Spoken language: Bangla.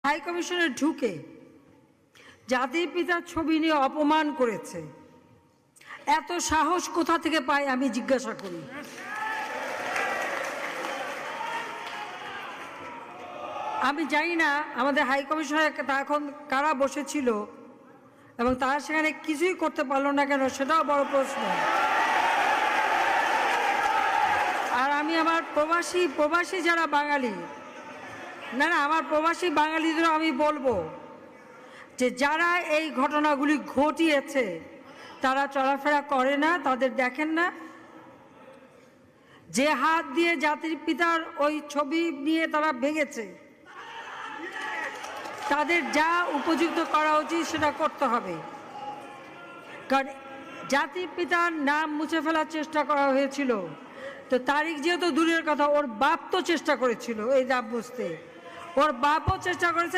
হাই কমিশনে ঢুকে জাতির পিতার ছবি নিয়ে অপমান করেছে। এত সাহস কোথা থেকে পায় আমি জিজ্ঞাসা করি। আমি জানি না আমাদের হাই কমিশনে এখন কারা বসেছিল এবং তারা সেখানে কিছুই করতে পারলো না কেন, সেটাও বড় প্রশ্ন। আর আমি আমার প্রবাসী যারা বাঙালি, না আমার প্রবাসী বাঙালিদেরও আমি বলবো যে যারা এই ঘটনাগুলি ঘটিয়েছে তারা চলাফেরা করে না, তাদের দেখেন না। যে হাত দিয়ে জাতির পিতার ওই ছবি নিয়ে তারা ভেঙেছে, তাদের যা উপযুক্ত করা উচিত সেটা করতে হবে। কারণ জাতির পিতার নাম মুছে ফেলার চেষ্টা করা হয়েছিল, তো তারিখ যেহেতু দূরের কথা, ওর বাপ তো চেষ্টা করেছিল এই নাম মুছতে, ওর বাপও চেষ্টা করেছে।